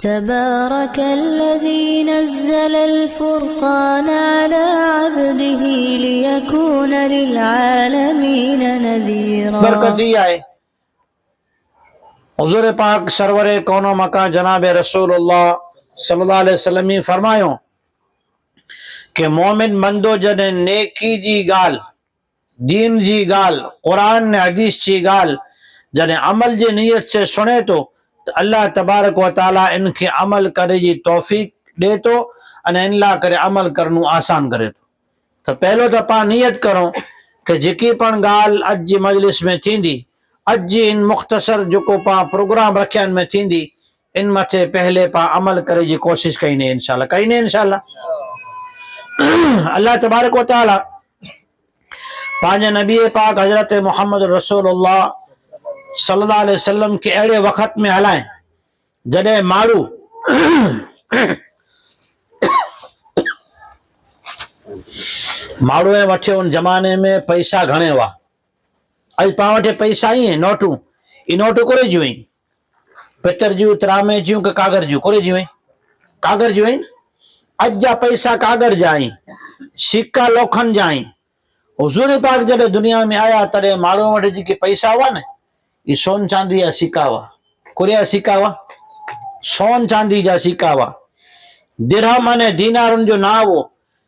تبارك الذي نزل الفرقان على عبده ليكون للعالمين نذيرا। बरकती आहे। हुजूर पाक सरवरे कौनो मका जनाब रसूलुल्लाह सल्लल्लाहु अलैहि वसल्लम ही फरमायो कि मोमिन बंदो जॾहिं नेकी जी ॻाल्हि, दीन जी ॻाल्हि, क़ुरान ने हदीस जी ॻाल्हि जॾहिं अमल जी नीयत से सुने तो अल्लाह तबारक व ताला इनके अमल करे जी तौफीक दे तो अने इन ला करे अमल करनो आसान करे तो। तो पहलो तो पा नियत करो कि जेकी पण ॻाल्हि अज जी मजलिस में थींदी, अज जी इन मुख्तसर जो पा प्रोग्राम रखियन में थींदी, इन मथे पहले पा अमल करे जी कोशिश कईने इंशाअल्लाह, कईने इंशाअल्लाह। अल्लाह तबारक व ताला पांजे नबी पाक हजरत मोहम्मद रसूलुल्लाह सल्लल्लाहु अलैहि वसल्लम के अड़े वक्त में हलाए जडे मारू मारू वठे उन जमाने में पैसा घणे हुआ। अज पा वठे पैसा ही है नोटू, ई नोटू कोरे जुई पितर जू तरामे जू के कागर जू कोरे जुई कागर जुई। अज जा पैसा कागर जाई, सिक्का लोखन जाई। हुजूर पाक जडे दुनिया में आया तडे मारू वठे जी के पैसा हुआ ने ई सोन चांदी जा सिक्का हुआ, कुरिया सिक्का हुआ, सोन चांदी जा सिक्का हुआ। दिरहम अने दीनारुन जो ना हो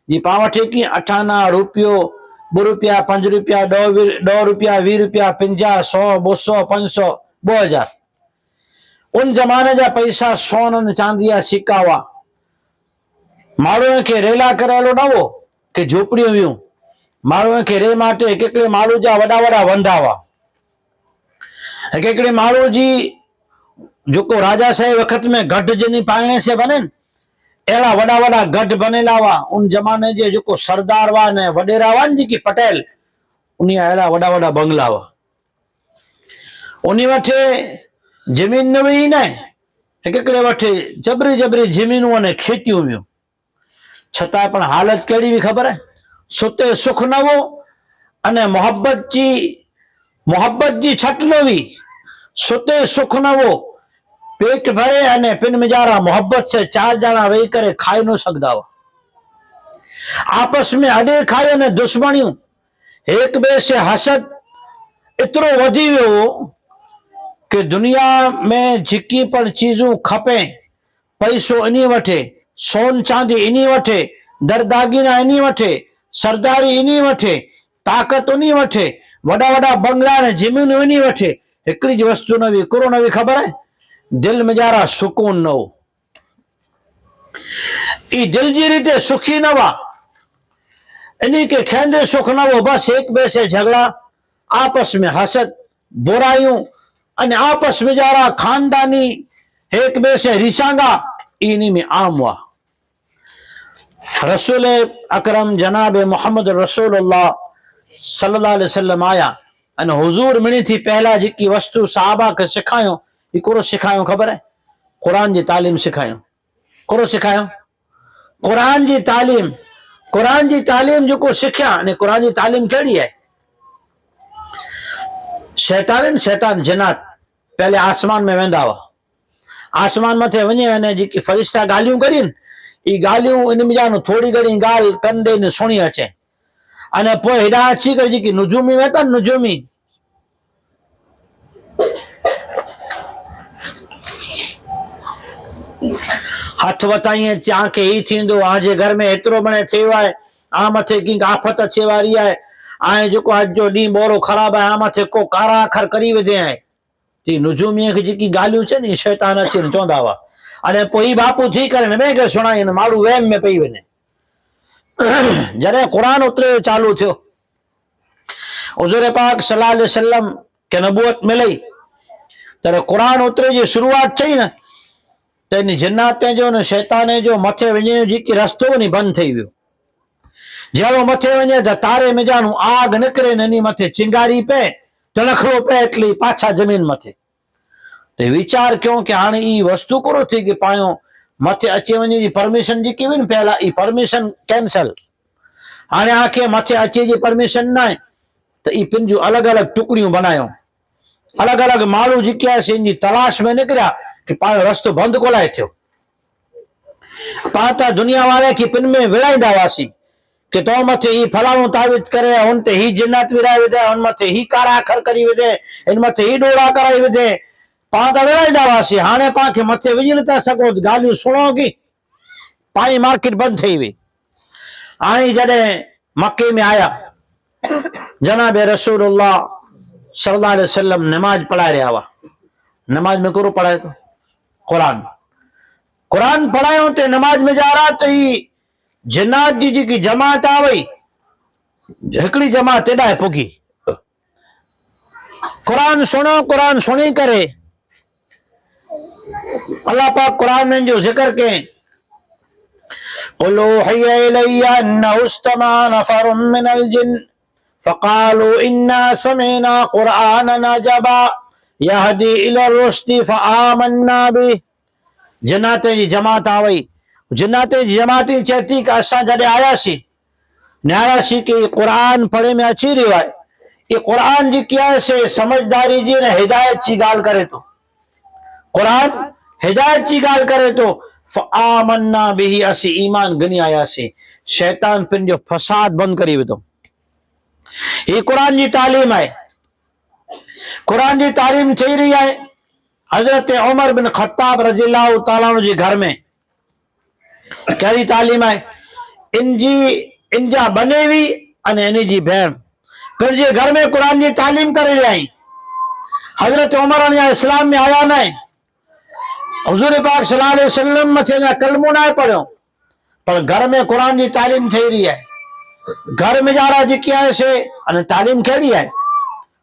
जी पा वठे की 58 रुपयो 2 रुपया 5 रुपया 2 रुपया 20 रुपया 50 100 200 500 2000 उन जमाने जा पैसा सोन अने चांदी जा सिक्का हुआ। माण्हू के रेला करेलो न हो कि झोपड़ियों हुयूं, माण्हू के रे माटे हिकिड़े माण्हू जा वॾा वॾा वंदा हुआ। हिकिड़े माण्हू जी जो राजा साहिब वक्त में गढ़ जिनी पाइणे से बने अड़ा वड़ा वड़ा गढ़ बनेला हुआ। उन जमाने जे जो सरदार हुआ ने वडेरा हुआ जी पटेल, उन अड़ा वड़ा वड़ा बंगला हुआ। उन वठे जमीन न हुई न, हिकिड़े वठे जबरी जबरी जमीनूं अने खेतियूं हुयूं। छतां पण हालत कहिड़ी हुई ख़बर है, सुते सुख न हो अने मोहब्बत जी छट न हुई। सुते सुख न हो, पेट भरे अने पिन मिजारा मोहब्बत से 4 जना वेही करे खाई न सकदा हुआ। आपस में अडे खाए अने दुश्मनियों, एक बे से हसद इतरो वधी वियो कि दुनिया में जिकी पण चीजूं खपे, पैसो इनी वठे, सोन चांदी इनी वठे, दरदागीना इनी वठे, सरदारी इनी वठे, ताकत उनी वठे, वड़ा वड़ा बंगला ने जमीन इनी वठे। हिकड़ी ज वस्तु न हुई, कुरो न हुई, ख़बर है दिल में जरा सुकून न हो। ई दिल जी रीते सुखी न हुआ, इन्हीं के खेंदे सुख न हो। बस एक बे से झगड़ा, आपस में हसद बुराइयों अने आपस में जरा खानदानी एक बे से रिसांगा इन्हीं में आम हुआ। रसूल अकरम जनाब मोहम्मद रसूलुल्लाह सल्लल्लाहु अलैहि वसल्लम आया अने हुजूर मिणी थी पहला जी वस्तु साहबा के सिखायो, ई कोरो सिखायो ख़बर है, कुरान जी तालीम सिखायो। कोरो सिखायो कुरान जी तालीम जो को सिखिया। ने कुरान जी तालीम केड़ी है? शैतान जन्नत पहले आसमान में वेंदा हुआ, आसमान मथे वने अने जी फरिश्ता गालियों करीन, ई गालियों इन में जानो थोड़ी घणी गाल कंदे ने सुणी अचे अने पोइ हेॾा अची करे जी नुजूमी वेता नुजूमी हथ वताई चा के ही थींदो, आजे घर में एतरो बने थियो है, आ मथे की आफत अचे वारी है, आए जो अज जो डी बोरो खराब है, आ मथे को कारा अखर करी विधे है। ती नुजूमी के जी गालियों छे नी शैतान अची चवंदा हुआ अने पोइ बापू थी करे ने के सुणाई ने माड़ू वहम में पई वने। जरे कुरान उतरे चालू थियो, हुजूर पाक सल्लल्लाहु अलैहि वसल्लम के नबूवत मिली तरे कुरान उतरे जी शुरुआत थई न तेनी जन्नते जो ने शैताने जो मथे वने जी की रस्तो नहीं बंद थई वियो। जेवो मथे वने त तारे में जानू आग निकरे ननी मथे चिंगारी पे तणखड़ो पे एटली पाछा जमीन मथे ते विचार क्यों कि हाने ई वस्तु करो थी कि पायो मथे अचे वने जी परमिशन जी की पहला ई परमिशन कैंसल, हाने आके मथे अचे जी परमिशन ना तो ई पिन जो अलग अलग टुकड़ियों बनायो, अलग अलग मालू जी क्या से इन तलाश में निकलिया कि पायो रस्तो बंद कोलाए थियो। पाता दुनिया वाले की पिन में विड़ाईंदा हुआसीं कि तो मथे ही फलाणो तावीज़ करे, उन ते ही जिन्नत विराए विधे, उन मथे ही कारा अखर करी विधे, इन मथे ही डोड़ा कराई विधे। पाण त विड़ाईंदा हुआसीं, हाणे पाण खे मथे विझी नथा सघो, ॻाल्हियूं सुणो की पाणी मार्केट बंदि थी हुई। हाणे जॾहिं मके में आया, जनाब रसूलुल्लाह सल्लल्लाहु अलैहि वसल्लम नमाज पढ़ाए रहिया हुआ। नमाज में कहिड़ो पढ़ाए थो? क़ुरान। क़ुरान पढ़ायो ते नमाज में जा रहा त ही जिन्नात जी जेकी जमात आ वई, हिकिड़ी जमात एॾांहुं पुगी। क़ुरान सुणो, क़ुरान सुणी करे अल्लाह पाक क़ुरान में जो जिक्र कयईं, क़ुल उहिया इलैया अन्नहु इस्तमअ नफ़रुम मिनल जिन्न फ़क़ालू इन्ना समिअना क़ुरआनन अजबा यहदी इलर रुश्दी फ़आमन्ना बिही। जिन्नात जी जमात आ वई। जिन्नात जी जमात चए थी कि असां जॾहिं आयासीं, न्यारासीं कि क़ुरान पढ़े में अची रहियो आहे, ये क़ुरान जेकी आहे से समझदारी जी न हिदायत जी ॻाल्हि करे थो। क़ुरान हिदायत जी ॻाल्हि करे थो। फ़आमन्ना बिही, असीं ईमान घणी आयासीं। शैतान पंहिंजो फसाद बंदि करी विधो। ही क़ुरान जी तालीम आहे। क़ुरान जी तालीम थी रही आहे। हज़रत उमर बिन ख़त्ताब रज़ियल्लाहु ताला अन्हु जे घर में कहिड़ी तालीम आहे? इनजा बनेवी अने इन जी भेण पंहिंजे घर में क़ुरान जी तालीम करे रहिया आहिनि। हज़रत उमर अञा इस्लाम में आया न आहिनि। हुज़ूर पाक सल्लल्लाहु अलैहि वसल्लम मथे अञा कलमो न आहे पढ़ियो, पर घर में क़ुरान जी तालीम थी रही आहे। घर में जारा जेकी आहे से अने तालीम कहिड़ी आहे?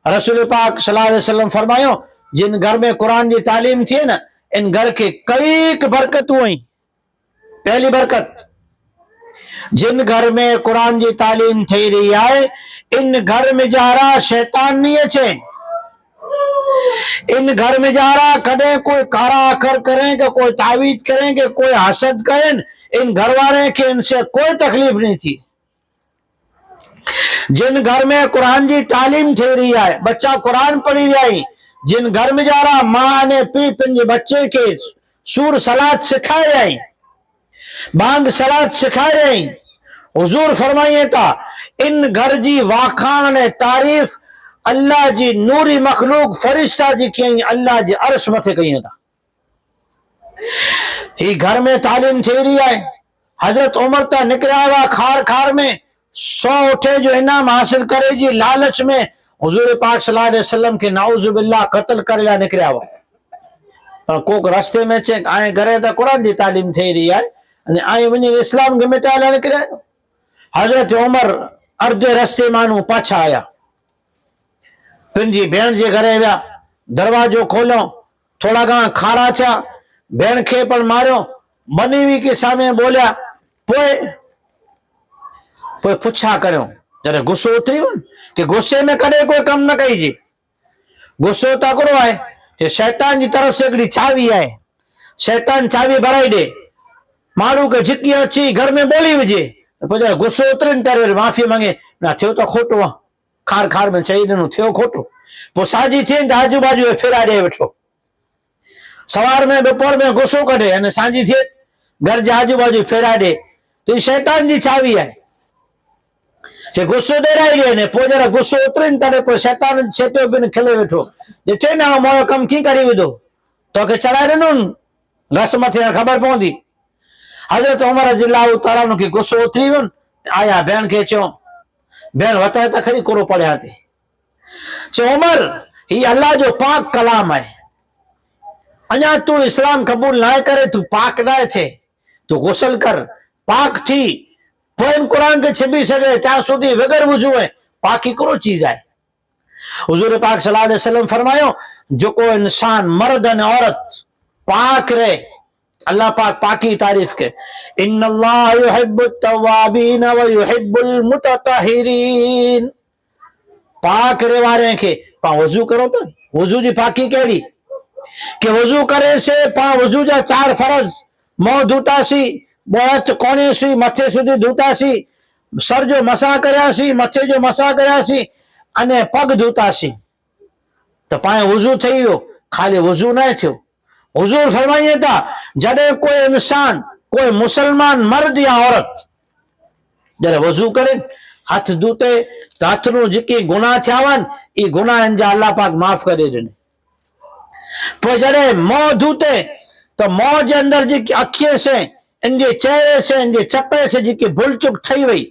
रसूल पाक सल्लल्लाहु अलैहि वसल्लम फरमायो, जिन घर में क़ुरान की तालीम थी न, इन घर के कई बरकतूं आई। पहली बरकत, जिन घर में क़ुरान की तालीम थी रही है, इन घर में जारा शैतान नहीं अचे। इन घर में जारा कदे कोई कारा अखर करें कि कोई तावीज करें कि कोई हसद करें, इन घर वाले के इनसे कोई तकलीफ नहीं थी। जिन घर में कुरान की तालीम थी रही है, बच्चा कुरान पढ़ी रहा है, जिन घर में जा रहा मां ने पी पंहिंजे बच्चे के सूर सलात सिखाए रही, बांग सलात सिखाए रही, हुजूर फरमाइए था इन घर जी वाखान ने तारीफ अल्लाह जी नूरी मखलूक फरिश्ता जी कई, अल्लाह जी अर्श मथे कई था। ही घर में तालीम थी रही है। हजरत उमर ता निकरिया हुआ खार खार में 100 उठे जो इनाम हासिल करे जी लालच में हुजूर पाक सल्लल्लाहु अलैहि वसल्लम के नाउज़ बिल्लाह कत्ल करे ला निकरिया हुआ। पर कोक रस्ते में चे आए घरे त कुरान जी तालीम थी रही है अने आए वनी इस्लाम के मिटाए ला निकरिया। हजरत उमर अर्धे रस्ते मानू पाछा आया, पंहिंजी भेण जे घरे विया, दरवाजो खोलो, थोड़ा घणा खारा थिया, भेण खे पण मारियो, बनीवी के सामने बोलिया, पोइ पुछा करियो। जॾहिं गुस्सो उतरी वञ कि गुस्से में कॾहिं कोई कम न कईजे। गुस्सो तकड़ो आहे कि शैतान जी तरफ से हिकिड़ी चावी आहे, शैतान चावी भराई दे, माण्हू खे झिकी अची घर में बोली विझे, पोइ जॾहिं गुस्सो उतरे न ત્યારે माफ़ी मांगे, ना थियो त खोटो आहे, खार खार में चई ॾिनो थियो खोटो, पोइ साझी थिए त आजू बाजू फेरा ॾे वेठो, सवार में दोपहर में गुस्सो कढे अने सांझी थिए घर जे आजू बाजू फेरा ॾे, तो शैतान जी चावी आहे कि गुस्सो ॾेराई ॾे ने पोइ जॾहिं गुस्सो उतरे न तॾहिं पोइ शैतान छेटियो बिन खिले वेठो, ॾिठे न मोयो कमु कीअं करे विधो, तोखे चढ़ाए ॾिनो न घस मथे ख़बर पवंदी। हज़रत उमर रज़ियल्लाहु ताला अन्हु खे गुस्सो उतरी वियो, आया भेण खे चयो, भेण वताए त खणी कोरो पढ़िया थी, चयो उमर ही अल्लाह जो पाक कलाम है, अञा तू इस्लाम कबूल ना करे, तू पाक ना थे, तू गुसल कर, पाक थी पोइ कुरान के छिबी सके त्या सुधी वगर वुजू है, पाकी करो चीज है। हुजूर पाक सल्लल्लाहु अलैहि वसल्लम फरमायो, जो को इंसान मर्द और औरत पाक रहे, अल्लाह पाक पाकी तारीफ के, इन्नल्लाह युहिब्बुत तव्वाबीन व युहिब्बुल मुततहिरीन, पाक रे वारे के पा वजू करो तो वजू जी पाकी केड़ी कि वजू करे से पा वजू जा 4 फर्ज, मोह धोतासी, बहुत कोने सी मथे सुधी धोतासी, सर जो मसा करयासी, मथे जो मसा करयासी अने पग धोतासी, तो पाए वजू थई वियो, खाली वजू न थियो। हुजूर फरमाइए था जडे कोई इंसान कोई मुसलमान मर्द या औरत जरे वज़ू करे हथ धोते तो हथ नु जेके गुनाह थिया वन ई गुनाहन जा अल्लाह पाक माफ करे ॾिने। पोइ जॾहिं मों धोते तो मों जे अंदर जेकी अखीअ से इनजे चेहरे से इनजे चपे से जेकी भुल चुक ठही वई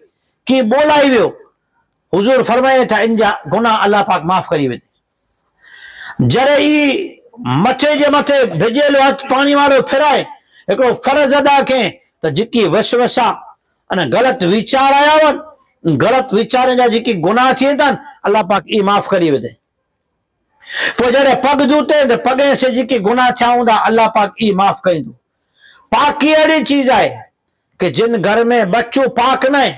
की ॿोलाई वियो हुजूर फरमाए था इन जा गुनाह अल्लाह पाक माफ करी वेंदे। जॾहिं ई मथे जे मथे भिजियल हथ पानी वारो फिराए हिकिड़ो फर्ज़ अदा कयईं त जेकी वसवसा अने ग़लत वीचार आया वन ग़लत वीचारनि जा जेके गुनाह थिए था अल्लाह पाक ई माफ करी वेंदे। पोइ जॾहिं पग धोते त पगे से जेके गुनाह थिया हूंदा अल्लाह पाक ई माफ कईंदो। पाकी अहिड़ी चीज आहे कि जिन घर में बच्चो पाक न आहे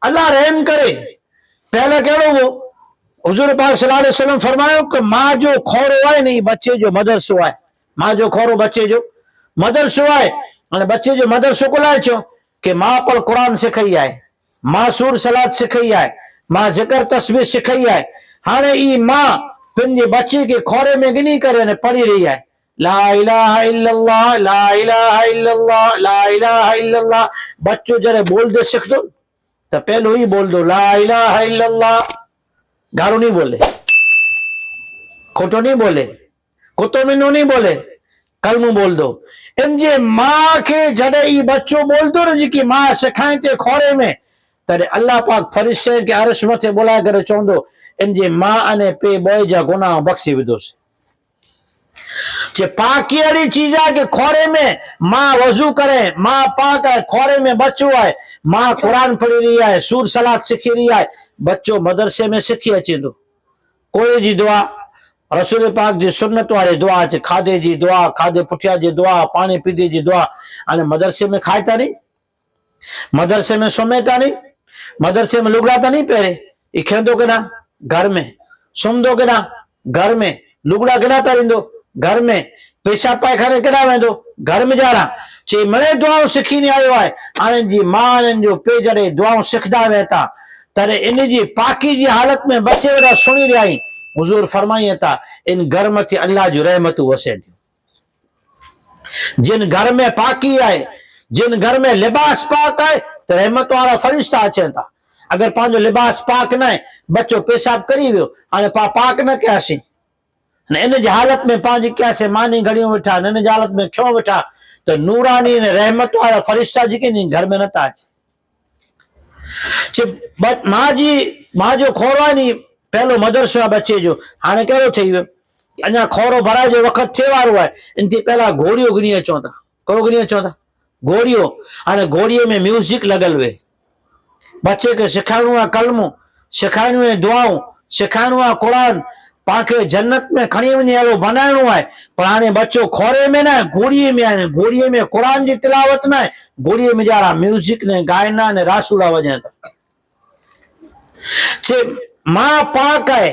अल्लाह रहम करे। पहले कहिड़ो हो हुजूर पाक सल्लल्लाहु अलैहि वसल्लम फरमायो कि मां जो खोरो आहे न बच्चे जो मदरसो आहे। मां जो खोरो बच्चे जो मदरसो आहे। हाणे बच्चे जो मदरसो को लाइ छो कि मां पर क़ुरान सिखई आहे, मां सूर सलात सिखई आहे, मां ज़िक्र तस्बीह सिखई आहे। हाणे ई मां पंहिंजे बच्चे के खोरे में गिनी करे पढ़ी रही है ला इलाहा इल्लल्लाह ला इलाहा इल्लल्लाह ला इलाहा इल्लल्लाह। बच्चो जरे बोल दे सीख दो तो पहलो ही बोल दो ला इलाहा इल्लल्लाह। गारो नहीं बोले, खोटो नहीं बोले, कुतो मिनो नहीं बोले, कलमू बोल दो। इनजे मां के जड़े ई बच्चो बोल दो न जी मां सिखाए ते खोरे में तॾहिं अल्लाह पाक फरिश्ते के अर्श मथे बुलाए करे चवंदो इनजे मां अने पे बॉय जा गुनाह बख्शी विदोसि। पाकी अड़ी चीज है कि खोरे में मां वजू करे मां पाक है, खोरे में बच्चो है, मां कुरान पढ़ी रही है, सूर सलात सीखी रही है, बच्चो मदरसे में सीखी अचे तो कोई जी दुआ रसूल पाक जी सुन्नत वाली दुआ अचे खाधे जी दुआ, खाधे पुठिया जी दुआ, पानी पीते जी दुआ। अने मदरसे में खाए था नहीं, मदरसे में सुम्हे था नहीं, मदरसे में लुगड़ा था नहीं पहरे ई खेंदो के ना घर में, सुम्हंदो के ना घर में, लुगड़ा केड़ा पहिरींदो घर में, पेशाब पायखाने केड़ा वेंदो घर में। जारा चे मणे दुआऊं सिखी ने आयो आहे। हाणे जी मां जो पे जड़े दुआऊं सिखदा वेता तॾहिं इन जी पाकी जी हालत में बचे वेड़ा सुणी रहिया आहिनि। हुजूर फरमाइए था इन घर मथे अल्लाह जो रहमतूं वसे थियूं। जिन घर में पाकी आहे, जिन घर में लिबास पाक आहे त रहमत वारा फरिश्ता अचनि था। अगर पंहिंजो लिबास पाक न आहे, बच्चो पेशाब करी वियो, हाणे पाक न कयासीं, इन जी हालत में पंहिंजी कयासीं, मानी घड़ियूं वेठा, इन जी हालत में क्यों वेठा त नूरानी ने रहमत वारा फरिश्ता जेके घर में नथा अचनि। मां जो खोरो आहे नी पहलो मदरसो आहे बच्चे जो, हाणे कहिड़ो ठही वियो अञा खोरो भराए जो वक़्तु थिए वारो आहे। इन ते पहिला घोड़ियो गिनी अचूं था, कहिड़ो गिनी अचूं था घोड़ियो। हाणे घोड़ीअ में म्यूज़िक लॻल हुए, बच्चे के सिखाइणो आहे कलमो, सिखाइणियूं आहे दुआऊं, सिखाइणो आहे क़ुरान, पाके जन्नत में खणी वञे अहिड़ो बनाइणो आहे। पर हाणे बच्चो खोरे में न घोड़ीअ में आहे, घोड़ीअ में क़ुरान जी तिलावत न आहे, घोड़ीअ में जारा म्यूज़िक ने गायना ने रासूड़ा वॼनि था। मां पाक है,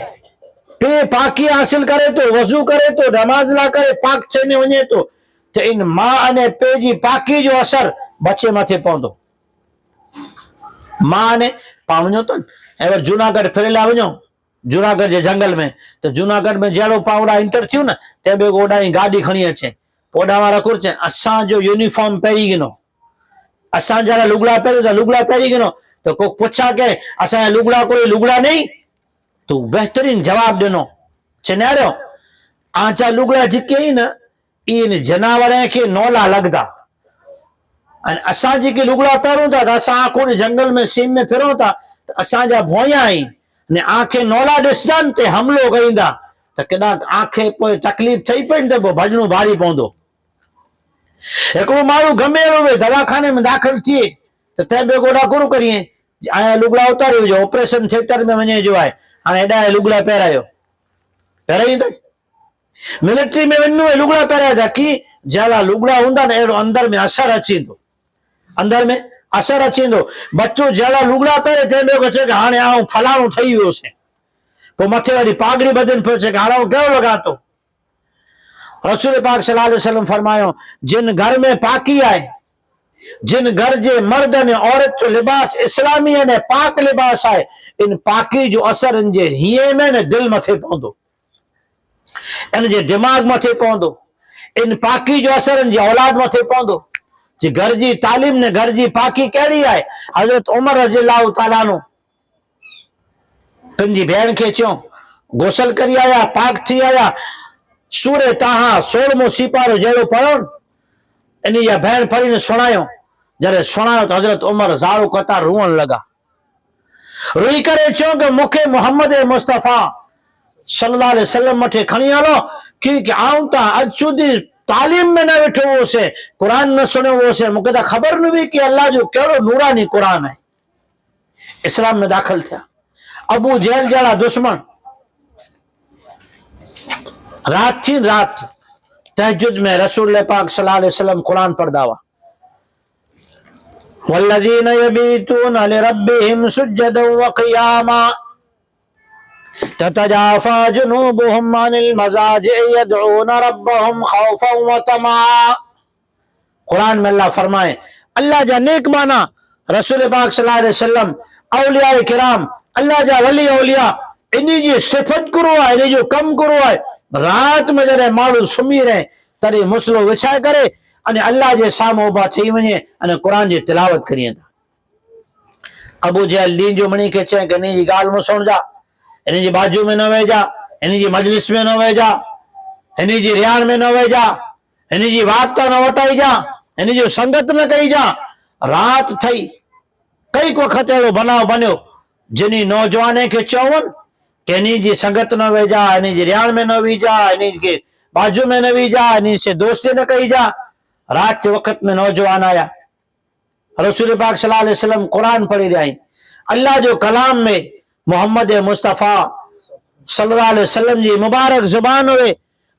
पे पाकी हासिल करे तो, वजू करे तो, नमाज ला करे पाक थियने वञे तो त इन मां अने पे जी पाकी जो असर बच्चे मथे पवंदो। मां ने पाण वञो तो अगर जूनागढ़ फिरला वञो, जूनागढ़ जे जंगल में तो जूनागढ़ में जहिड़ो पावड़ा इंटर थियूं न ते बे ओॾां गाड़ी खणी अचे, ओॾा वारा कुर्च असांजो यूनिफॉर्म पहिरीं गिनो, असां जरा लुगड़ा पहिरियों त लुगड़ा पहिरीं गिनो तो को पुछा के असांजा लुगड़ा कोई लुगड़ा नहीं, तू बेहतरीन जवाब दिनो चिन्यारो आचा लुगड़ा जेके आहिनि न इन जनावर के नौला लगदा। असां जेके लुगड़ा पहिरूं था त असां आखो जंगल में सीम में फिरूं था त असांजा भोया आहिनि ने आंखे नौला ॾिसंदा ते हमलो कईंदा त केॾा आंखे पोइ तकलीफ़ थई पई त पोइ भॼणो भारी पवंदो। हिकिड़ो माण्हू गमेड़ो हुए दवाखाने में दाख़िल थिए त तंहिं बे गोॾा गुरू करिए आया लुगड़ा उतारे विझो, ऑपरेशन थिएटर में वञे जो आहे, हाणे हेॾा लुगड़ा पहिरायो पहिराई त मिलिट्री में वञो लुगड़ा पहिराया था की जहिड़ा लुगड़ा हूंदा न अहिड़ो अंदर में असर अची वेंदो, अंदर में असर अची वेंदो। बच्चो जहिड़ा लुगड़ा पहिरे तंहिं ॿियो चए कि हाणे आउं फलाणो ठही वियोसीं, पोइ मथे वरी पागड़ी बदन पियो चए कि हाणे आउं कहिड़ो लॻा थो। रसूल पाक सल्लल्लाहु अलैहि वसल्लम फरमायो जिन घर में पाकी आहे, जिन घर जे मर्द ने औरत जो लिबास इस्लामी ने पाक लिबास आहे, इन पाकी जो असर इन जे हीए में न दिल मथे पवंदो, इन जे दिमाग मथे पवंदो, इन पाकी जो असर इन जे औलाद मथे पवंदो। जी घर जी तालीम ने घर जी पाकी कहिड़ी आहे। हज़रत उमर रज़ियल्लाहु ताला अन्हु पंहिंजी भेण खे चयो गोसल करी आया, पाक थी आया, सूरे ताहा 16 सिपारो जहिड़ो पढ़ो, इन जा भेण पढ़ीने सुणायो। जॾहिं सुणायो त हज़रत उमर ज़ारो कतार रुअण लॻा। रोई करे चयो कि मूंखे मोहम्मद मुस्तफ़ा सल्लल्लाहु अलैहि वसल्लम मथे खणी हलो कि आऊं त अॼु સુધી तालीम में न वेठो हुओसीं, क़ुरान न सुनियो हुओसीं, मूंखे त ख़बर न हुई कि अल्लाह जो कहिड़ो नूरानी क़ुरान आहे। इस्लाम में दाख़िल थिया। अबू जहल जहिड़ा दुश्मन रात थी रात तहजुद में रसूल पाक सल्लल्लाहु अलैहि वसल्लम कुरान पढ़दा हुआ। वल्लज़ीन यबीतून लिरब्बिहिम सुज्जदन व क़ियामा ततजाफा जुनूबुहुम अनिल मज़ाजि'i यदऊन रब्बहुम खौफन व तमआ। कुरान में अल्लाह फरमाए अल्लाह जा नेक माना रसूल पाक सल्लल्लाहु अलैहि वसल्लम औलिया किराम अल्लाह जा वली औलिया इन्ही जी सिफ़त करो आहे, इन्ही जो कम करो आहे। रात में जॾहिं माण्हू सुम्ही रहे तॾहिं मुसलो विछाए करे अने अल्लाह जे साम्हूं उभा थी वञे अने क़ुरान जी तिलावत करिए था। अबू जहल ॾींहं जो मणी खे चए कि इन जी ॻाल्हि में सुणजा, इन जी बाजू में न वेजा, इन जी मजलिस में न वेजा, इन जी रियान में न वेजा, इन जी वार्ता न वटाई जा, इन जो संगत न कई जा। रात थई कई वक़्त अहिड़ो बनाव बनियो जिनी नौजवाने खे चवनि कि इन जी संगत न वेजा, इन जी रियान में न वीजा, इन के बाजू में न वीजा, इन से दोस्ती न कई जा। रात के वक़्त में नौजवान आया, रसूल पाक सल्लल्लाहु अलैहि वसल्लम कुरान पढ़ी रहा। अल्लाह जो कलाम में मोहम्मद मुस्तफ़ा सल्लल्लाहु अलैहि वसल्लम जी मुबारक जुबान हुए,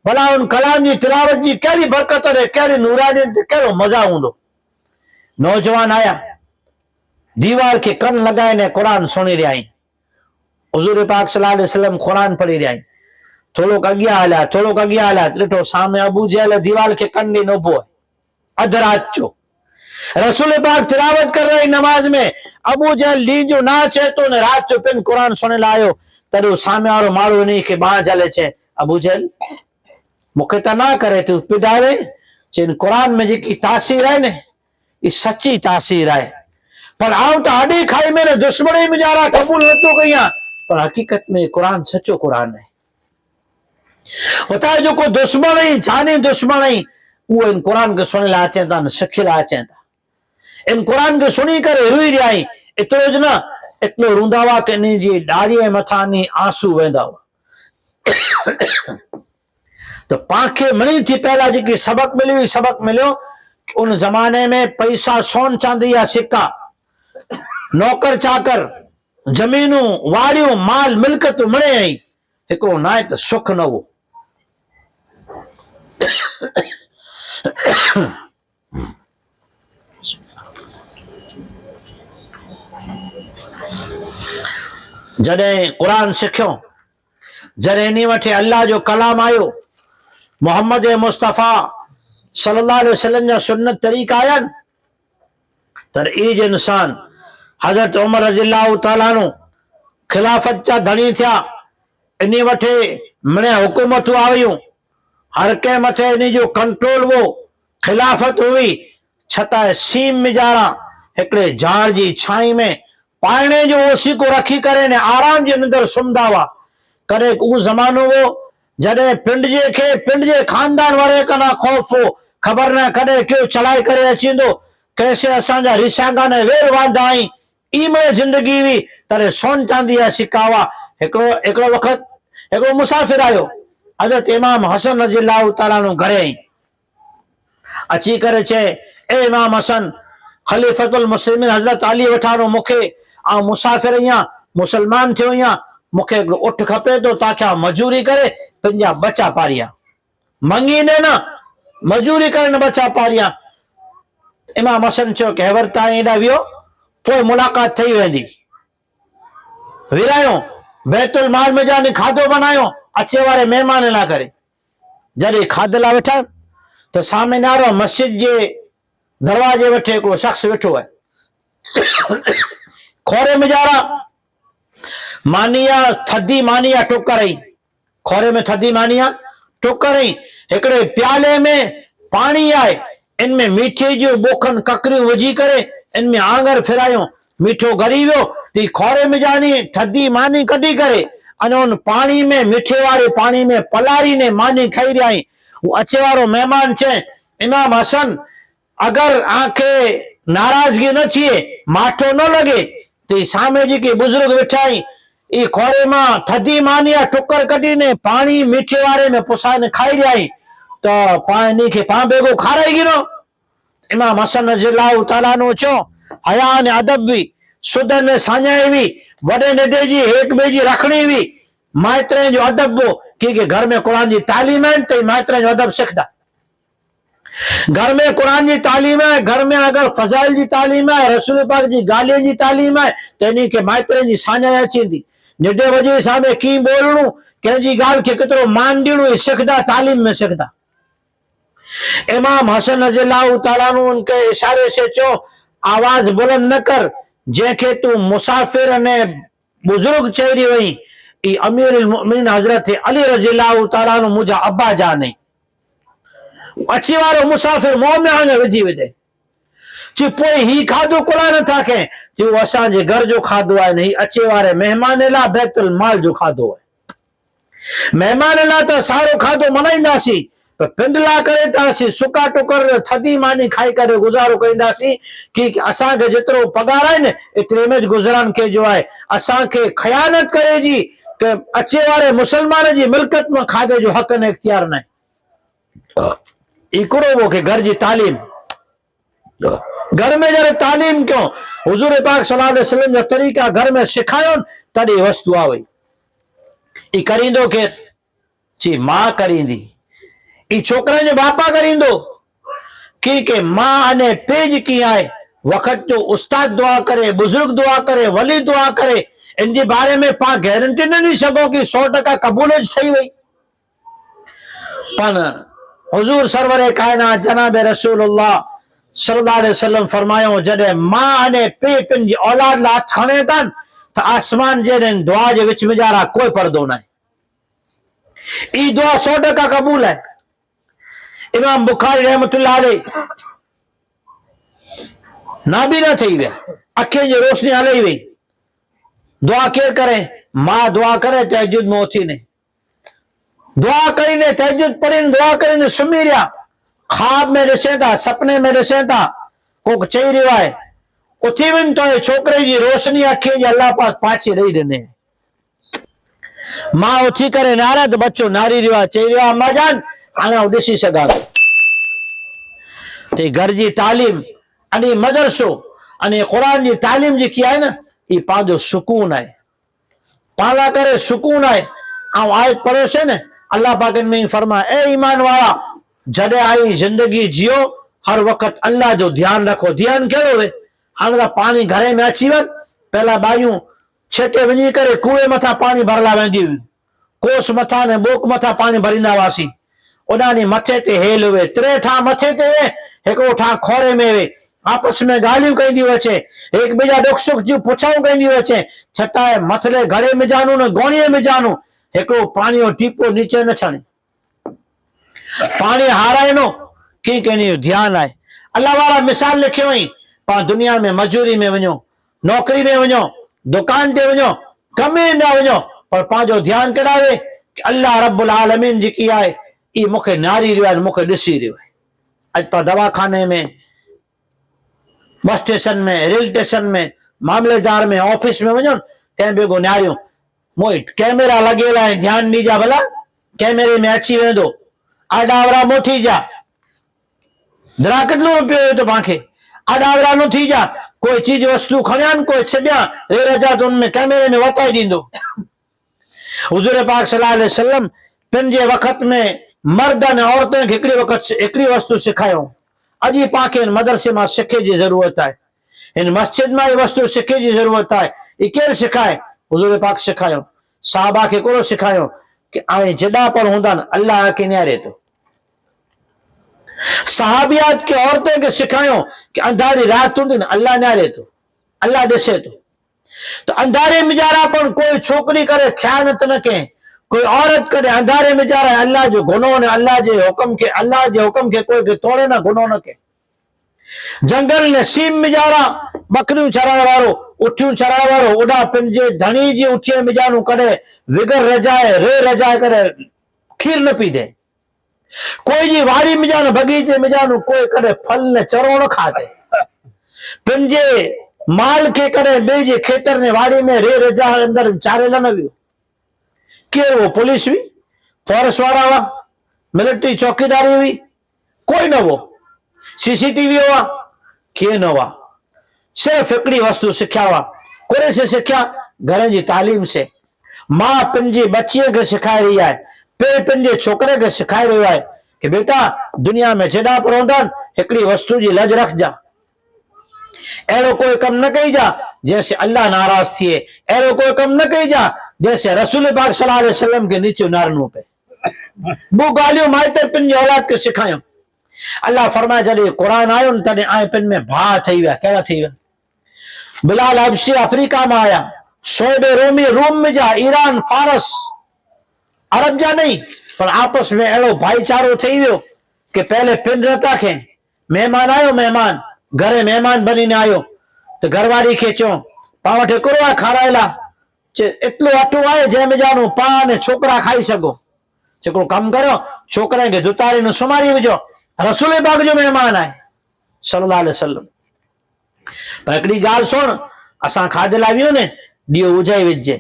भला उन कलाम की तिलावत की कहिड़ी बरकत है, कहिड़ी नूरानी, कहिड़ो मजा हूंदो। नौजवान आया, दीवार के कन लगाए ने कुरान सुनी रहा। हुजूर पाक सल्लल्लाहु अलैहि वसल्लम कुरान पढ़ी रहा। थोड़ो अॻियां हलिया, थोड़ो अॻियां हलिया, ॾिठो सामने अबू जहल दीवार के कन ॾिनो उभो है, अध रात जो। रसूल पाक तिलावत कर रहे नमाज में, अबू जहल ॾींहं जो ना अचे तो ने रात जो पिन कुरान सुने लायो। तॾहिं सामने वारो माण्हू उन खे बांह झले चए अबू जहल मूंखे त ना करे तूं पिडारे। चइन कुरान में जेकी तासीर है ने ये सच्ची तासीर है, पर आऊं तो आॾी खाई में ने दुश्मनी मुजारा कबूल नथो कयां, पर हकीकत में कुरान सच्चो कुरान है। उतां जो को दुश्मन ही जानी दुश्मन ही वो इन कुरान के सुने ला अचनि था न सिखे ला अचनि था। इन कुरान के सुनी करे रुई रहा। एतिरो ज न एतिरो रूंदा हुआ कि इन जी ॾाड़ीअ मथां नी आंसू वेंदा हुआ। तो पांखे मणी थी पहला जेकी सबक मिली हुई, सबक मिलियो कि उन जमाने में पैसा सोन चांदी या सिक्का, नौकर चाकर, जमीनूं वाड़ियूं, माल मिल्कतूं मणे आई, हिकिड़ो नायत सुख न हो। जॾहिं कुरान सिखियो, जॾहिं इन वटि अल्लाह जो कलाम आयो, मोहम्मद मुस्तफ़ा सल्लल्लाहु अलैहि वसल्लम जा सुन्नत तरीक़ा आया त ईज इंसान हज़रत उमर रज़ियल्लाहु ताला अन्हु खिलाफत जा धणी थिया। इन वटि मिणे हुकूमतूं आयूं, हर कंहिं मथे इन जो कंट्रोल हो, खिलाफत हुई। छतांइ सीम मिजारा हिकिड़े झाड़ जी छाई में पाइणे जो ओसीको रखी करे ने आराम जी निंदर सुम्हंदा हुआ। करे उहो ज़मानो हो जॾहिं पिंड जे खे पिंड जे खानदान वारे खां खौफ़ हो, ख़बर न कॾहिं कयो चलाए करे अचींदो, कैसे असांजा रिसांगा ने वेर वांदा आई। ई में ज़िंदगी हुई, तॾहिं सोन चांदी जा सिक्का हुआ। हिकिड़ो वक़्तु हिकिड़ो मुसाफ़िर आयो, हज़रत इमाम हसन रज़ियल्लाहु ताला अन्हु घरे आई। अची करे चए ए इमाम हसन खलीफ़तुल मुस्लिमीन हज़रत अली वठानो मूंखे, ऐं मुसाफ़िर आहियां, मुसलमान थियो आहियां, मूंखे हिकिड़ो उठ खपे तो ताकि मजूरी करे पंहिंजा बचा पारियां, मंगीने न मजूरी करे न बचा पारियां। इमाम हसन चयो कि हेवर ताईं एॾा वियो, पोइ मुलाक़ात थी वेंदी। विरायो बैतुल माल में जाने खाधो बनायो अचे वारे महिमान लाइ करे। जॾहिं खाधे लाइ वेठा तो सामने नारो मस्जिद जे दरवाजे वेठे हिकिड़ो शख्स वेठो है, खोरे मिजारा मानिया थदी मानिया टोकर आई, खोरे में थदी मानिया टोकर आई। हिकिड़े प्याले में पानी आहे, इनमें मीठे जो बोखन ककरियूं विझी करे इनमें आंगर फिरायूं, मीठो गरी वियो ती खोरे में जानी थधी मानी कढी करे अने उन पानी में मीठे वाले पानी में पलारी ने मानी खाई रही। वो अचे वारो मेहमान छे इमाम हसन अगर आंखे नाराजगी न थिए माठो न लगे तो सामे जी के बुजुर्ग वेठाई ई खोरे में थधी मानी टुकर कढी ने पानी मीठे वाले में पुसा ने खाई रही तो पानी के पा बेगो खाराई गिनो। इमाम हसन रज़ियल्लाहु ताला नो छो हया ने अदब भी सुध ने साञाई भी वडे नेडे जी एक बे जी रखणी भी माइत्रे जो अदब वो कि घर में कुरान जी तालीम है तो माइत्रे जो अदब सीखदा। घर में कुरान जी तालीम है, घर में अगर फजाइल जी तालीम है, रसूल पाक जी गालियन जी तालीम है तो इन्हीं के माइत्रे जी साञाई अचींदी। नेडे वजे सामे की बोलणु कंहिंजी गाल के केतिरो मान ॾियणो सीखदा, तालीम में सीखदा। इमाम हसन रज़ियल्लाहु ताला अन्हु उनके इशारे से चो आवाज बुलंद न कर, जंहिंखे तू मुसाफिर ने बुजुर्ग चई रही वई ई अमीरुल मोमिनीन हजरत अली रज़ियल्लाहु ताला अन्हु मुंहिंजा अब्बा जान अची वारो मुसाफिर मुंह में आंगे विझी विधे ची पोइ ही खाधो कुला नथा कहें ची वो असांजे घर जो खाधो आहे, ही अचे वारे मेहमान लाइ बैतुल माल जो खाधो आहे। मेहमान लाइ त सारो खाधो मनाईंदासीं पर पिंडला करे तासी सुका टुकर थधी मानी खाई करे गुजारो कईंदासीं कि असांखे जेतिरो पगार आहे न एतिरे में गुज़रान के जो आहे। असांखे खयानत करे जी कि अचे वारे मुसलमान जी मिल्कत में खाधे जो हक़ ने इख्तियार न इकरो के घर जी तालीम घर में जरे तालीम क्यों हुजूर पाक सल्लल्लाहु अलैहि वसल्लम जो तरीका घर में सिखायो तड़ी वस्तु आ वई ई करींदो के जी मां करींदी ई छोकरा जो बापा करींदो कि मां अने पेज की आए वक्त जो उस्ताद दुआ करे, बुजुर्ग दुआ करे, वली दुआ करे इन जे बारे में पा गारंटी न दी सको कि 100% कबूल थई वई। पर हुजूर सरवरे कायनात जनाब रसूलुल्लाह सल्लल्लाहु अलैहि वसल्लम फरमायो जडे मां अने पे पिन जी औलाद ला खणे तन तो आसमान जे दुआ जे विच में जारा कोई पर्दो ना ई दुआ 100% कबूल है। इमाम बुखारी रहमतुल्लाह अलैह नाबी न थी वे अखियुनि जी रोशनी हलई वई दुआ केर करे मां दुआ करे तहज्जुद में उथी ने दुआ करी ने तहज्जुद पढ़ी दुआ करी ने सुम्ही रहा ख्वाब में ॾिसे था सपने में ॾिसे था को चई रहियो आहे उथी वञ तो छोकरे जी रोशनी अखियुनि जी अल्लाह पाक पाछी ॾेई ॾिने। मां उथी करे नारा तो बच्चो नारी रहियो आहे चई रहियो आहे अम्मा जान हाणे आउं ॾिसी सघां थो ते घर जी तालीम अने मदरसो अने कुरान जी तालीम जेकी आहे न ई पंहिंजो सुकून आहे पाला करे सुकून आहे। ऐं आयत पढ़ियोसीं न अल्लाह पाक में फरमाए ए ईमान वाला जॾहिं आई जिंदगी जियो हर वक्त अल्लाह जो ध्यान रखो। ध्यान कहिड़ो वे हाणे त पानी घरे में अची वञ पहला बायूं छेटे वञी करे कुएं मथां पानी भरला वेंदी हुई कोस मथां ने बोक मथां पानी भरींदा हुआसीं उॾानी मथे ते हेल वे 3 ठा मथे ते वे हिकिड़ो ठा खोरे में वे आपस में गालियूं कंदियूं अचे एक ॿिए जा दुख सुख जूं पुछाऊं कंदियूं अचे छताए मथले घड़े में जानू न गोणीअ में जानू हिकिड़ो पाणी जो टीपो नीचे न छणे पाणी हाराइनो की कंहिंजो ध्यानु आहे। अल्लाह वारा मिसाल लिखियो हुई पा दुनिया में मजूरी में वञो नौकरी में वञो दुकान ते वञो कम में न वञो पर पंहिंजो ध्यानु केॾावे अल्लाह रब्बुल आलमीन जेकी आहे ई मूंखे नारी रहियो आहे मूंखे ॾिसी रहियो आहे। अॼु पाण दवाखाने में बस स्टेशन में रेल स्टेशन में मामलेदार में ऑफिस में वञो कंहिं बेगो निहारियो मोहित कैमरा लॻियल आहे ध्यानु ॾिजा भला कैमरे में अची वेंदो आडावरा मो थी जा दरा कितनो रुपयो तो पाखे आडावरा नो थी जा कोई चीज वस्तु खणियान कोई छॾिया रेर जा तो उनमें कैमरे में वताई ॾींदो। हुजूर पाक सल्लल्लाहु अलैहि वसल्लम पंहिंजे वक़्त में मर्द ने औरतों खे हिकिड़ी वस्तु सिखायो अॼु पाखे मदरसे में सिखे जी जरूरत है इन मस्जिद में ये वस्तु सिखे जी जरूरत है ये केर सिखाए हुजूर पाक सिखायो साहबा के कोड़ो सिखायो कि आए जड़ा पर हुंदा न अल्लाह के न्यारे तो सहाबियात के औरतें के सिखायो कि अंधारी रात होंदी न अल्लाह न्यारे तो अल्लाह ॾिसे तो अंधारे में जारा पर कोई छोकरी करे ख़यानत न के कोई औरत करे अंधारे में जा रहा है अल्लाह जो गुनो ने अल्लाह के हुक्म के कोई के तोड़े ना गुनो न के जंगल ने सीम मिजारा बकरियूं चराइण वारो उठियूं चराइण वारो ओॾा पंहिंजे धणी जी उठीअ मिजानू करे विगर रजाए रे रजाए करे खीर न पी दे। कोई जी वाड़ी मिजान बगीचे मिजानू कोई करे फल ने चरो न खाते। पंहिंजे माल के करे ॿिए जे खेतर ने वाड़ी में रे रजा अंदर चारेला न वियो। केर वो पुलिस हुई, फॉरेस्ट वारा हुआ, मिलिट्री चौकीदारी हुई, कोई न हो। सीसीटीवी हुआ, के न हुआ। सिर्फ हिकिड़ी वस्तु सिखिया हुआ। कोरे से सिखिया, घर जी तालीम से। मां पंहिंजे बच्चे के सिखाए रही है, पे पंहिंजे छोकरे के सिखाए रहियो आहे कि बेटा दुनिया में जेॾा पहुंदा हिकिड़ी वस्तु जी लज रखजा। अहिड़ो कोई कम न कई जा जैसे अल्लाह नाराज थिए, अहिड़ो कोई कम न कई जा जैसे रसूल पाक सल्लल्लाहु अलैहि वसल्लम के नीचे नारनो पे। वो गालियों माइटर पंहिंजे औलाद के सिखायूं। अल्लाह फरमाए जॾहिं क़ुरान आयो न तॾहिं आए पिन में भाउ थी विया। कहिड़ा थी विया? बिलाल हबशी अफ्रीका में आया, शोएब रोमी रोम में जा, ईरान फारस अरब जा नहीं पर आपस में अहिड़ो भाईचारो थी वियो कि पहले पिंड नथा खे। मेहमान आयो, मेहमान घरे मेहमान बनी ने आयो तो घरवारी के चो पाण वटि हिकिड़ो आहे खारायला, एतिरो अटो आहे जंहिंमें जानो पाउ ने छोकरा खाई सघो। हिकिड़ो कम करो, छोकरे खे दुतारी न सुम्हारी विझो, रसूल पाक जो मेहमान आहे सल्लल्लाहु अलैहि वसल्लम। पर हिकिड़ी ॻाल्हि सुण, असां खाधे लाइ वियो न ॾीओ उजाई विझे।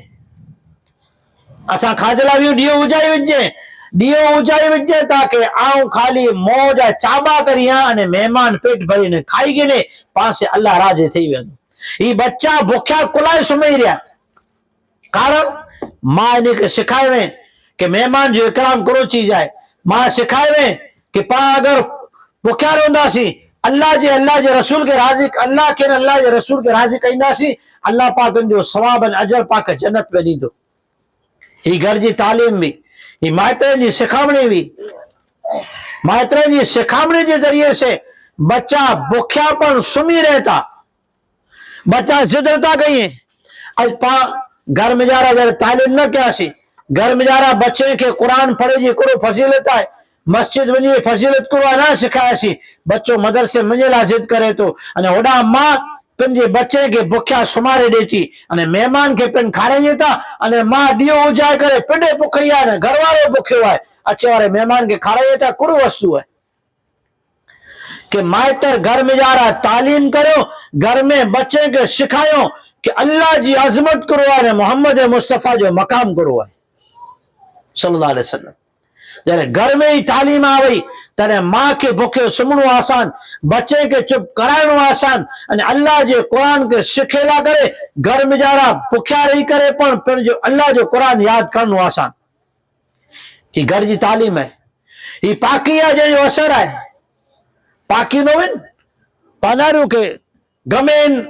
असां खाधे लाइ वियो ॾीओ उजाई विझे, ॾीओ उजाई विझे ताकि आऊं खाली मौज चाबा करियां अने मेहमान पेट भरीने खाई गिने पासे अल्लाह राज़ी थी वेंदो। ही बच्चा भुखिया कुलाए सुम्ही रहिया। कारण मां इनखे सिखाए कि मेहमान जो इकराम करो चीज आहे। मां सिखाए कि पाण अगर भुखिया रहंदासीं अल्लाह जे रसूल के राज़ी, अल्लाह के अल्लाह जे रसूल के राज़ी कईंदासीं, अल्लाह पाक जो सवाब अजर पाक जन्नत में ॾींदो। ही घर जी तालीम भी, ही माइटनि जी सिखामणी भी। माइटनि जी सिखामणी के जरिए से बच्चा भुखियापन सुम्ही रहे था, बच्चा जिद था कई। अज पाण घर में जारा जब तालीम न कयासीं, घर में जारा बच्चे के कुरान पढ़े जी करो फजीलत है, मस्जिद वञी फजीलत करो न सिखायासीं। बच्चो मदरसे मुझे ला जिद करे तो अने होड़ा मां पंहिंजे बच्चे के भुखिया सुमारे ॾे थी अने मेहमान के पिन खाराइजे था अने मां ॾीओ उजाए करे पिंडे भुखी आहे न घर वारो भुखियो आहे, अचे वारे मेहमान के खाराइजे था। कुड़ो वस्तु है कि माइटर घर में जा रहा तालीम करो, घर में बच्चे के सिखायो कि अल्लाह जी अजमत करो है, मोहम्मद मुस्तफ़ा जो मकाम करो है सल्लल्लाहु अलैहि वसल्लम। जैसे घर में ही तालीम आ वही तने मां के भुखे सुमणो आसान, बच्चे के चुप कराइणो आसान अने अल्लाह जे कुरान के सिखेला करे घर में जारा भुखिया रही करे पण पिण जो अल्लाह जो कुरान याद करनो आसान। ही घर जी तालीम है। ही पाकी आहे जो असर है। पाकी न वन पानारू के गमेन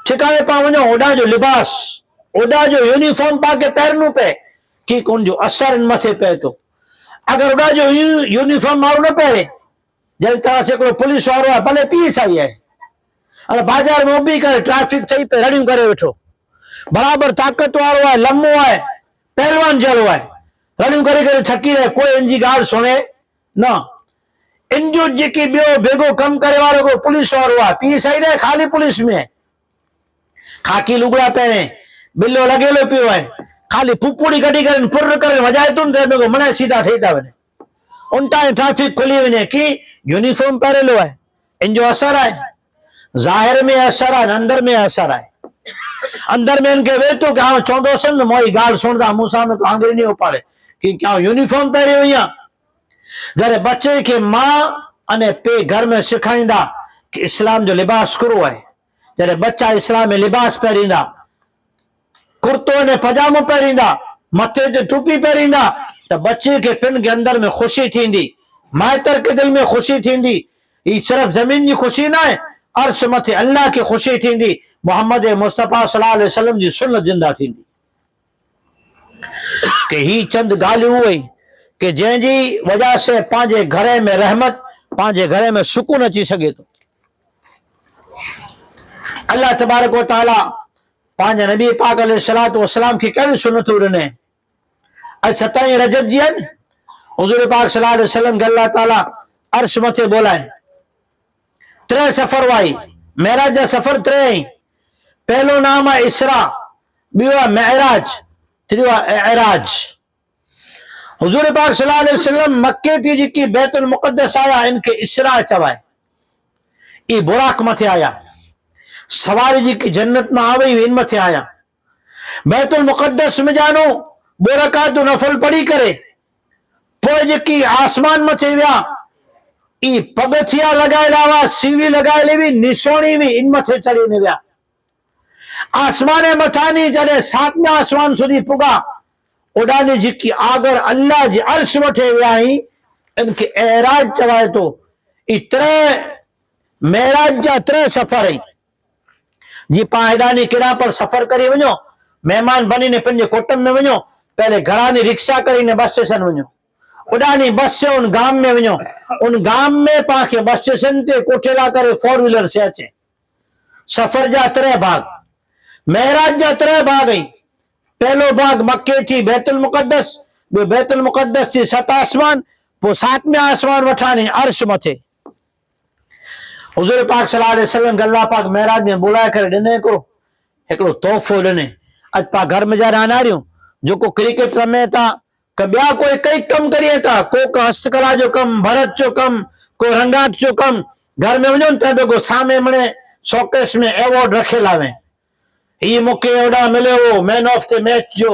ठिकाने पा वञो, ओडा जो लिबास, ओडा जो यूनिफॉर्म पाके पहनू पे कि उन जो असर इन मथे पे तो। अगर ओडा जो यूनिफॉर्म माण्हू न पहिरे, जहिड़ी तरह से हिकिड़ो पुलिस वारो आहे, भले PSI आहे, अने बाज़ार में उभी करे ट्रैफिक थई पे रड़ियूं करे वेठो, बराबर ताकत वारो आहे, लम्बो आहे, पहलवान जहिड़ो आहे, रड़ियूं करे करे थकी रहे, कोई इनजी ॻाल्हि सुणे न। इन जो जेके ॿियो भेगो कम करे वारो को पुलिस वारो आहे, PSI रहे खाली पुलिस में, खाकी लुगड़ा पहने, बिल्लो लॻेलो पियो आहे, खाली पुपूड़ी कढी करे पुर करे वजाए थो न मना सीधा थी था वञे, उन टाइम ट्रैफिक खुली वञे कि यूनिफॉर्म पहरेलो है। इन जो असर है, ज़ाहिर में असर है, अंदर में असर है। अंदर में इनके वेठो कि हाँ चौंदोसन न मोई गाल सुनदा मूंसां में तो आंगली नहीं उपाड़े कि क्या यूनिफॉर्म पहरे हुई। जरे बच्चे के मां अने पे घर में सिखाईंदा कि इस्लाम जो लिबास करो है, जरे बच्चा इस्लाम में लिबास पहरींदा, कुर्तो ने पजामो पहरींदा, मथे ते टोपी पहरींदा, तो बच्चे के पिन के अंदर में खुशी थींदी, माइतर के दिल में खुशी थींदी। ये सिर्फ जमीन की खुशी ना है, अर्श मथे अल्लाह की खुशी थींदी, मोहम्मद मुस्तफ़ा सल्लल्लाहु अलैहि वसल्लम जी सुन्नत जिंदा थींदी। कि ही चंद गालियूं हुई कि जंहिंजी वजह से पंहिंजे घर में रहमत, पंहिंजे घर में सुकून अची सके तो। अल्लाह तबारक व तआला पंहिंजे नबी पाक अलैहिस्सलातु वस्सलाम की कहिड़ी सुन्नतूं ॾिने। अॼु 27 रजब जी आहिनि, हुज़ूर पाक सल्लल्लाहु अलैहि वसल्लम खे अल्लाह ताला अर्श मथे बोलाए, त्रे सफ़र वाई, महराज जा सफ़र त्रे ही। पहलो नाम आहे इसरा, ॿियो आहे महराज, टियों आहे एराज। हुजूर पाक सल्लल्लाहु अलैहि वसल्लम मक्के थी जेकी बैतुल मुक़द्दस आया, इनके इसरा चवाए। ई बुराक मथे आया, सवारी जेकी जन्नत में आवे इन मथे आया। बैतुल मुक़द्दस में जानो बोरकातु नफल पढ़ी करे पोइ जेकी आसमान मथे विया, ई पगथिया लगाए लावा, सीवी लगाए भी, निशोनी भी इन मथे चढ़ी ने विया। आसमाने मथानी जॾहिं सातवें आसमान सुधी पुगा, ओडानी जेकी आगर अल्लाह जी अर्श वठे विया ही, इनके एराज चवाए तो। ई त्रे महराज जा त्रे सफ़र ही। जी पा हेडानी किरा पर सफ़र करी वञो, मेहमान बनी ने पंहिंजे कुटुंब में वञो, पहले घरानी रिक्शा करी ने बस स्टेशन वञो, उडानी बस से उन गांव में वञो, उन गांव में पाके बस स्टेशन ते कोठेला करे 4 व्हीलर से अचे। सफ़र जा त्रे भाग, महराज जा त्रे भाग ही। पहलो भाग मक्के थी बैतुल मुक़द्दस, ॿियो बैतुल मुक़द्दस थी 7 आसमान, पोइ 7वें आसमान वठानी अर्श मथे। हुजूर पाक सल्लल्लाहु अलैहि वसल्लम अल्लाह पाक महराज में बुलाए करे ॾिने हिकिड़ो तोहफ़ो ॾिने। अॼु पा घर में जा रानारियूं जेको क्रिकेट रमे था, ॿिया कोई कई कम करिए था, को हस्तकला जो कम, भरत जो कम, को रंगाट जो कम, घर में वञो त बेगो सामे मणे शोकेस में एवॉर्ड रखियल आवे। ही मूंखे एवडा मिलियो मैन ऑफ द मैच जो,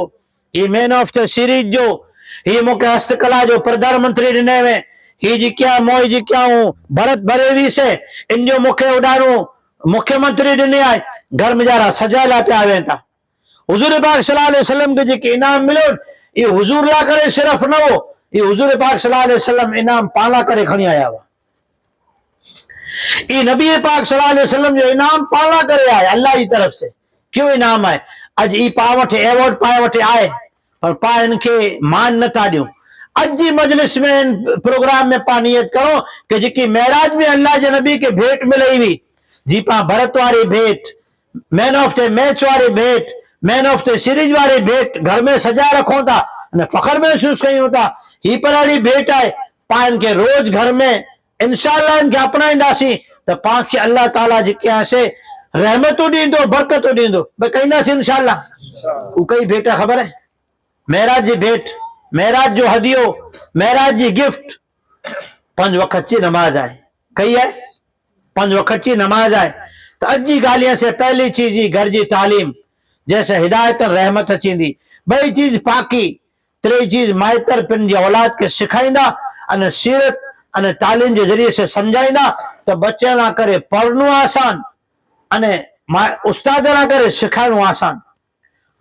ही मैन ऑफ द सीरीज जो, ही मूंखे हस्तकला जो प्रधानमंत्री ॾिने वे, ही जिकिया मोई जिकिया हूं भरत बरेवी से इन जो मूंखे उॾाणो मुख्यमंत्री ॾिने आहे। घर में जारा सजायला पिया आवे था। हुजूर पाक सल्लल्लाहु अलैहि वसल्लम के जेके इनाम मिलो, ये हुजूर ला करे सिर्फ न हो, ये हुजूर पाक सल्लल्लाहु अलैहि वसल्लम इनाम पाला करे खणी आया हुआ। ये नबी पाक सल्लल्लाहु अलैहि वसल्लम जो इनाम पाला करे आया अल्लाह की तरफ से। क्यों इनाम है? अज ई पा वठे एवॉर्ड पाए वठे आए, पर पा इनके मान न था ॾियूं। अज जी मजलिस में प्रोग्राम में पा नियत करो कि जेकी महराज में अल्लाह जे नबी के भेंट मिलई हुई, जी पा भरत वारी भेंट, मैन ऑफ द मैच वारी भेंट, मैन ऑफ द सीरीज वारी भेंट घर में सजा रखो था, फखर महसूस कयूं था। ही पराड़ी भेंट है, पा इनके रोज घर में इंशाअल्लाह इनके अपनाईंदासीं त पा खे अल्लाह ताला जेके आहे रहमतों दींदो, बरकतों दींदो। भाई कईंदासीं इंशाअल्लाह। उ कई भेंट ख़बर है? महराज जी भेंट, महराज जो हदियो, महराज जी गिफ्ट 5 वक्त की नमाज है। कई है 5 वक्त की नमाज है। तो अज जी गालियां से पहली चीज ही घर की तालीम, जैसे हिदायत रहमत अचींदी। बई चीज पाकी, टे चीज माइतर पिन जी औलाद के सिखाईंदा अने सीरत अने तालीम के जरिए से समझाईंदा तो बच्चे ला करे पढ़नो आसान अने उस्ताद ला करे सिखाणो आसान।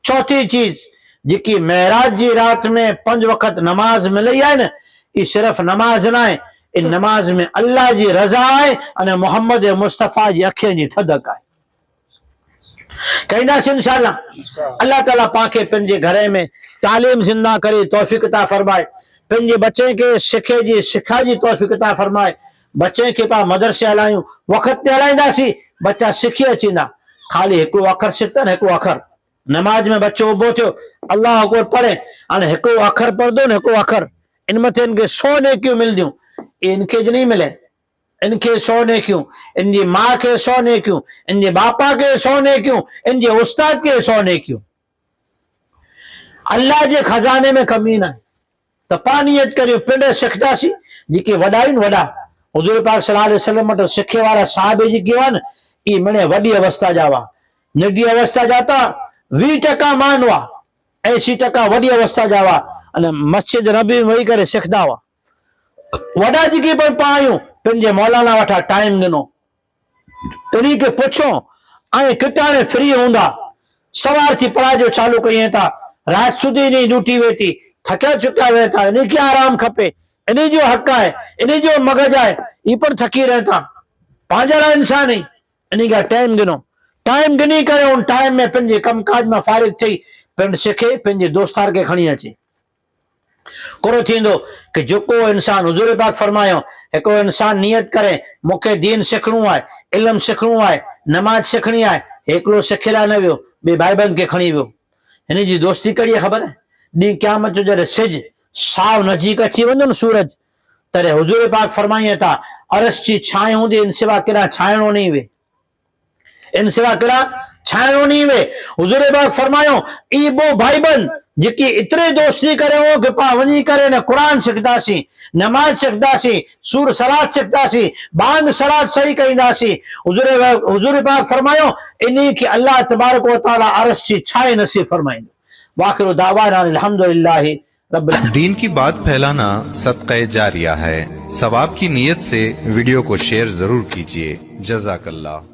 चौथी चीज जेकी महराज जी रात में 5 वक्त नमाज मिली है न, ये सिर्फ नमाज ना है, इन नमाज में अल्लाह जी रजा है अने मोहम्मद मुस्तफा जी अखियन जी थदक है। कहींदासीं इंशाअल्लाह। अल्लाह ताला पाके पंहिंजे घर में तालीम जिंदा करे तौफीक अता फरमाए, पंहिंजे बच्चे के सिखे जी सिखा जी तौफीक अता फरमाए। बच्चे के पा मदरसे हलायूं, वक्त ते हलाईंदासीं, बच्चा सिखी अचींदा। खाली हिकिड़ो अखर सिखता न, हिकिड़ो अखर नमाज में बच्चो उभो थियो अल्लाह अकबर पढ़े, हाणे हिकिड़ो अखर पढ़दो न, हिकिड़ो अखर, इन मथे इनके 100 नेकियूं मिलदियूं। इनके ज नहीं मिले, इनके 100 नेकियूं, इनकी माँ के 100 नेकियूं, इनके बापा के 100 नेकियूं, इनके उस्ताद के 100 नेकियूं। अल्लाह के खजाने में कमी ना है। तो पा नियत करियो पिंड सिखदासीं जेके वॾा आहिनि वॾा हुजूर पाक सल्लल्लाहु अलैहि वसल्लम वटि सिखे वारा साहिब जेके हुआ न, ई मणे वॾी अवस्था जा हुआ। नंढी अवस्था जा त 20% मान हुआ, 80% वॾी अवस्था जा हुआ अने मस्जिद नबी में वेही करे सिखदा हुआ। वॾा जेके पर पा आहियूं पंहिंजे मौलाना वटां टाइम ॾिनो, उन्हीं के पुछो ऐं किटाणे फ्री हूंदा, सवार थी पढ़ाई जो चालू कयूं था, रात सुधी नहीं ड्यूटी वेठी, थकिया चुका वेठा, इन्हीं के आराम खपे, इन्हीं जो हक है, इन्हीं जो मगज है, ये पर थकी रहता पांजरा इंसान ही। इन्हीं का टाइम गिनो, टाइम गिनी करे उन टाइम में पंहिंजे कमकाज में फारिग थी पिंड सिखे पंहिंजे दोस्तार के खणी अचे। कोरो थींदो कि जेको इंसान हुजूर पाक फरमायो हिकिड़ो इंसान नियत करे मूंखे दीन सिखणो आहे, इल्म सिखणो आहे, नमाज सिखणी आहे, हिकिड़ो सिखियला न वियो, ॿिए भाइबंद के खणी वियो, हिन जी दोस्ती कड़ी ख़बर है? ॾींहुं क़यामत जो जॾहिं सिज साव नज़दीक अची वञो न सूरज, तॾहिं हुजूर पाक फरमाइनि था अरस जी छाए हूंदी, इन सिवा केड़ा छायणो नहीं वे, इन सिवा केड़ा छायणो नहीं वे। हुजूर पाक फरमायो ई बो भाईबंद जेकी इतरे दोस्ती करे हो कि पा वनी करे न कुरान सिखदासी, नमाज सिखदासी, सूर सलात सिखदासी, बांग सलात सही कईंदासी। हुजूर पाक फरमायो इन्ही के अल्लाह तबारक व तआला अरश जी छाए नसीब फरमाइंदो। वाखिरु दावाना अल्हम्दुलिल्लाहि रब्बिल आलमीन। दीन की बात फैलाना सदक़े जारिया है। सवाब की नीयत से वीडियो को शेयर जरूर कीजिए। जज़ाकल्लाह।